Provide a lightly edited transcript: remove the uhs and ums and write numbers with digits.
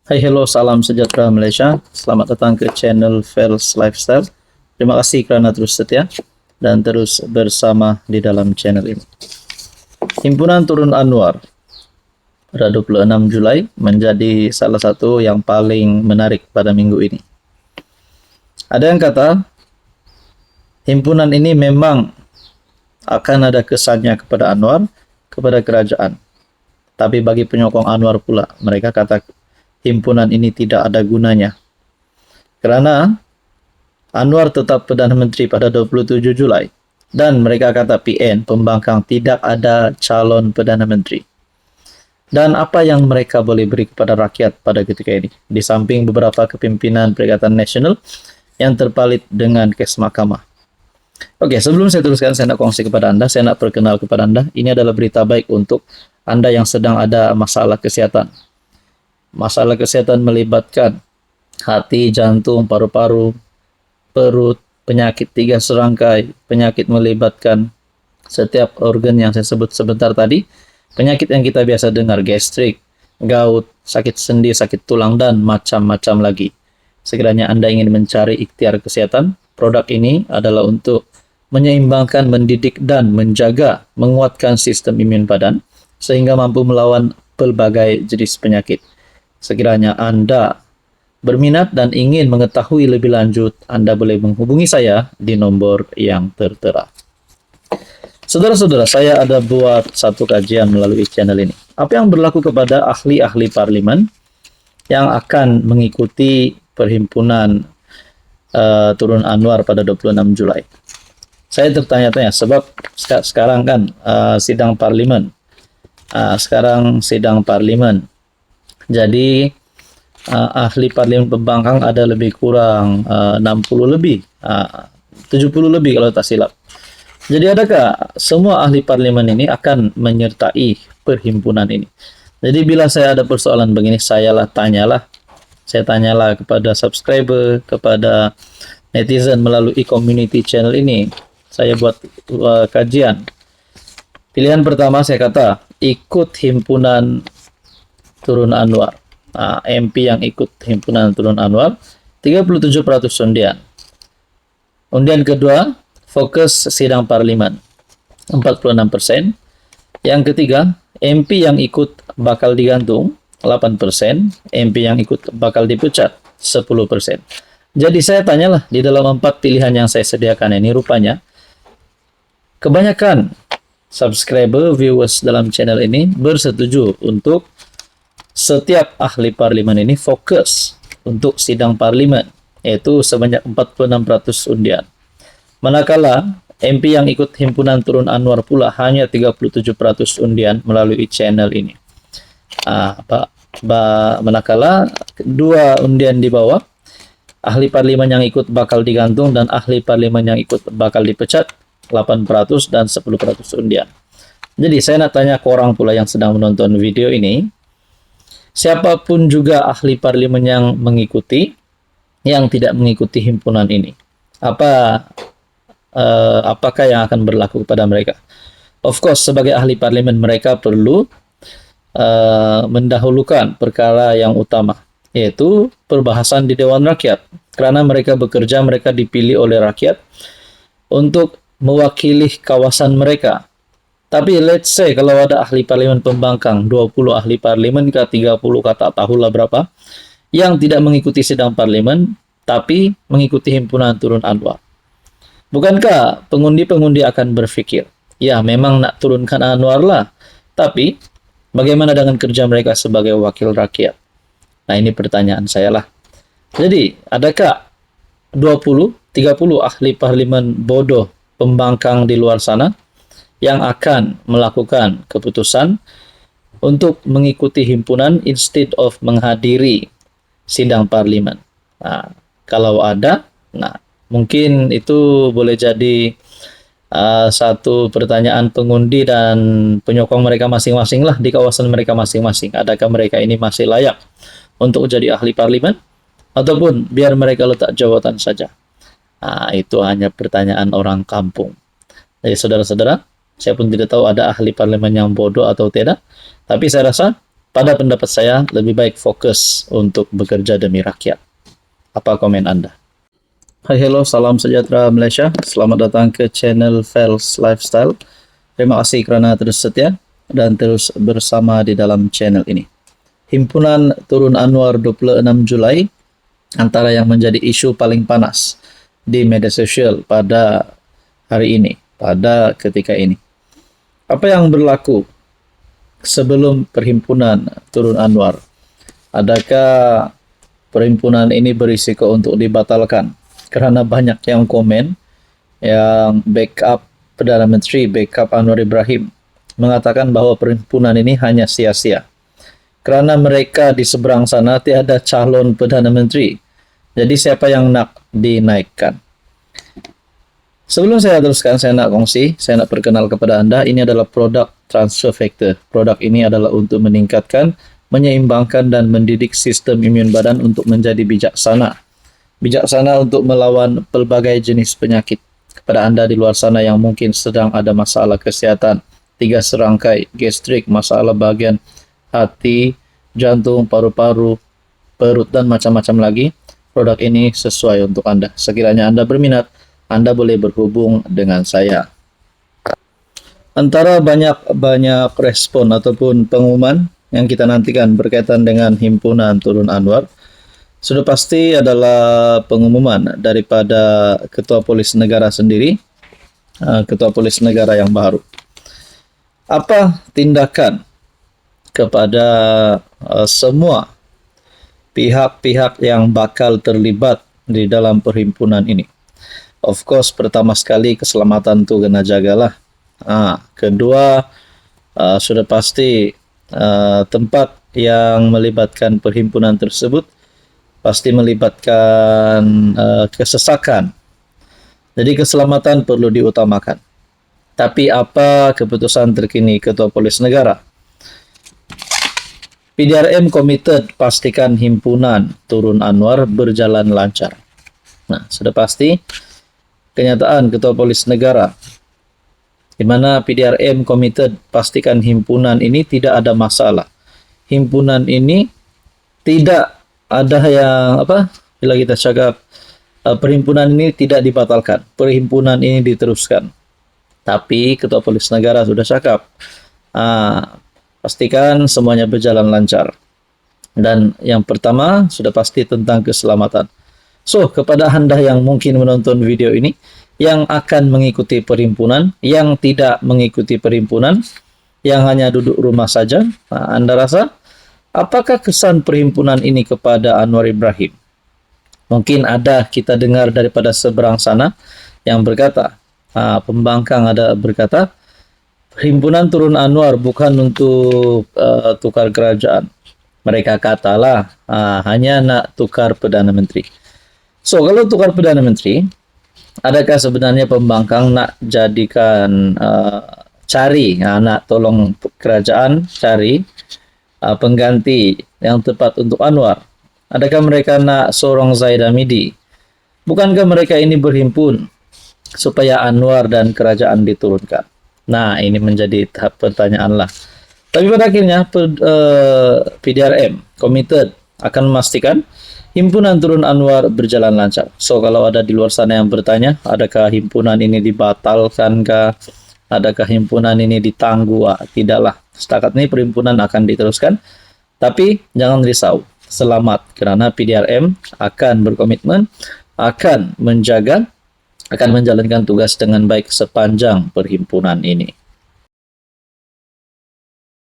Hai, hello, salam sejahtera Malaysia. Selamat datang ke channel Fels Lifestyle. Terima kasih kerana terus setia dan terus bersama di dalam channel ini. Himpunan Turun Anwar pada 26 Julai menjadi salah satu yang paling menarik pada minggu ini. Ada yang kata himpunan ini memang akan ada kesannya kepada Anwar, kepada kerajaan. Tapi bagi penyokong Anwar pula, mereka kata himpunan ini tidak ada gunanya. Kerana Anwar tetap Perdana Menteri pada 27 Julai dan mereka kata PN, pembangkang tidak ada calon Perdana Menteri. Dan apa yang mereka boleh beri kepada rakyat pada ketika ini? Di samping beberapa kepimpinan Perikatan Nasional yang terpalit dengan kes mahkamah. Oke, sebelum saya teruskan, saya nak kongsi kepada anda, saya nak perkenal kepada anda. Ini adalah berita baik untuk anda yang sedang ada masalah kesihatan. Masalah kesihatan melibatkan hati, jantung, paru-paru, perut, penyakit tiga serangkai, penyakit melibatkan setiap organ yang saya sebut sebentar tadi, penyakit yang kita biasa dengar, gastrik, gout, sakit sendi, sakit tulang, dan macam-macam lagi. Sekiranya anda ingin mencari ikhtiar kesehatan, produk ini adalah untuk menyeimbangkan, mendidik, dan menjaga, menguatkan sistem imun badan, sehingga mampu melawan pelbagai jenis penyakit. Sekiranya anda berminat dan ingin mengetahui lebih lanjut, anda boleh menghubungi saya di nombor yang tertera. Saudara-saudara, saya ada buat satu kajian melalui channel ini. Apa yang berlaku kepada ahli-ahli parlimen yang akan mengikuti perhimpunan Turun Anwar pada 26 Julai. Saya tertanya-tanya sebab sekarang kan sidang parlimen. Sekarang sidang parlimen. Jadi ahli parlimen pembangkang ada lebih kurang 60 lebih, 70 lebih kalau tak silap. Jadi adakah semua ahli parlimen ini akan menyertai perhimpunan ini? Jadi bila saya ada persoalan begini, saya tanyalah kepada subscriber, kepada netizen melalui community channel ini. Saya buat kajian. Pilihan pertama saya kata, ikut himpunan Turun Anwar. MP yang ikut himpunan Turun Anwar, 37% undian. Undian kedua, fokus sidang parlimen, 46%. Yang ketiga, MP yang ikut bakal digantung, 8%. MP yang ikut bakal dipecat, 10%. Jadi saya tanyalah, di dalam 4 pilihan yang saya sediakan ini, rupanya kebanyakan subscriber, viewers dalam channel ini bersetuju untuk setiap ahli parlimen ini fokus untuk sidang parlimen, yaitu sebanyak 46% undian. Manakala MP yang ikut himpunan Turun Anwar pula hanya 37% undian melalui channel ini. Manakala dua undian di bawah, ahli parlimen yang ikut bakal digantung dan ahli parlimen yang ikut bakal dipecat, 8% dan 10% undian. Jadi saya nak tanya ke orang pula yang sedang menonton video ini, siapapun juga ahli parlimen yang mengikuti, yang tidak mengikuti himpunan ini, apakah yang akan berlaku kepada mereka? Of course, sebagai ahli parlimen mereka perlu mendahulukan perkara yang utama, yaitu perbahasan di Dewan Rakyat. Kerana mereka bekerja, mereka dipilih oleh rakyat untuk mewakili kawasan mereka. Tapi let's say kalau ada ahli parlimen pembangkang, 20 ahli parlimen ke 30 kata tahulah berapa, yang tidak mengikuti sidang parlimen, tapi mengikuti himpunan Turun Anwar. Bukankah pengundi-pengundi akan berfikir, ya memang nak turunkan Anwar lah, tapi bagaimana dengan kerja mereka sebagai wakil rakyat? Nah, ini pertanyaan saya lah. Jadi, adakah 20, 30 ahli parlimen bodoh pembangkang di luar sana yang akan melakukan keputusan untuk mengikuti himpunan instead of menghadiri sidang parlimen? Nah, kalau ada, mungkin itu boleh jadi satu pertanyaan pengundi dan penyokong mereka masing-masing lah di kawasan mereka masing-masing. Adakah mereka ini masih layak untuk jadi ahli parlimen? Ataupun biar mereka letak jawatan saja? Itu hanya pertanyaan orang kampung. Jadi saudara-saudara, saya pun tidak tahu ada ahli parlimen yang bodoh atau tidak. Tapi saya rasa pada pendapat saya lebih baik fokus untuk bekerja demi rakyat. Apa komen Anda? Hai, hello, salam sejahtera Malaysia. Selamat datang ke channel Fels Lifestyle. Terima kasih kerana terus setia dan terus bersama di dalam channel ini. Himpunan Turun Anwar 26 Julai antara yang menjadi isu paling panas di media sosial pada hari ini, pada ketika ini. Apa yang berlaku sebelum perhimpunan Turun Anwar? Adakah perhimpunan ini berisiko untuk dibatalkan? Kerana banyak yang komen, yang backup Perdana Menteri, backup Anwar Ibrahim, mengatakan bahawa perhimpunan ini hanya sia-sia. Kerana mereka di seberang sana tiada calon Perdana Menteri. Jadi siapa yang nak dinaikkan? Sebelum saya teruskan, saya nak kongsi, saya nak perkenal kepada anda, ini adalah produk transfer factor. Produk ini adalah untuk meningkatkan, menyeimbangkan dan mendidik sistem imun badan untuk menjadi bijaksana. Bijaksana untuk melawan pelbagai jenis penyakit. Kepada anda di luar sana yang mungkin sedang ada masalah kesihatan, 3 serangkai, gastrik, masalah bahagian hati, jantung, paru-paru, perut dan macam-macam lagi, produk ini sesuai untuk anda. Sekiranya anda berminat, anda boleh berhubung dengan saya. Antara banyak respon ataupun pengumuman yang kita nantikan berkaitan dengan Himpunan Turun Anwar, sudah pasti adalah pengumuman daripada Ketua Polis Negara sendiri, Ketua Polis Negara yang baru. Apa tindakan kepada semua pihak-pihak yang bakal terlibat di dalam perhimpunan ini? Of course, pertama sekali keselamatan tu kena jagalah. Kedua, sudah pasti tempat yang melibatkan perhimpunan tersebut pasti melibatkan kesesakan. Jadi keselamatan perlu diutamakan. Tapi apa keputusan terkini Ketua Polis Negara? PDRM committed pastikan Himpunan Turun Anwar berjalan lancar. Nah, sudah pasti kenyataan Ketua Polis Negara di mana PDRM committed pastikan himpunan ini tidak ada masalah. Himpunan ini tidak ada yang bila kita cakap perhimpunan ini tidak dibatalkan, perhimpunan ini diteruskan. Tapi Ketua Polis Negara sudah cakap pastikan semuanya berjalan lancar. Dan yang pertama sudah pasti tentang keselamatan. So, kepada anda yang mungkin menonton video ini, yang akan mengikuti perhimpunan, yang tidak mengikuti perhimpunan, yang hanya duduk rumah saja, anda rasa, apakah kesan perhimpunan ini kepada Anwar Ibrahim? Mungkin ada kita dengar daripada seberang sana yang berkata, pembangkang ada berkata, Perhimpunan Turun Anwar bukan untuk tukar kerajaan. Mereka katalah, hanya nak tukar Perdana Menteri. So, kalau tukar Perdana Menteri, adakah sebenarnya pembangkang nak jadikan, nak tolong kerajaan cari pengganti yang tepat untuk Anwar? Adakah mereka nak sorong Zaid Hamidi? Bukankah mereka ini berhimpun supaya Anwar dan kerajaan diturunkan? Nah, ini menjadi tahap pertanyaan lah. Tapi pada akhirnya, PDRM committed akan memastikan Himpunan Turun Anwar berjalan lancar. So, kalau ada di luar sana yang bertanya, adakah himpunan ini dibatalkankah? Adakah himpunan ini ditangguh? Tidaklah. Setakat ini perhimpunan akan diteruskan. Tapi, jangan risau. Selamat. Kerana PDRM akan berkomitmen, akan menjaga, akan menjalankan tugas dengan baik sepanjang perhimpunan ini.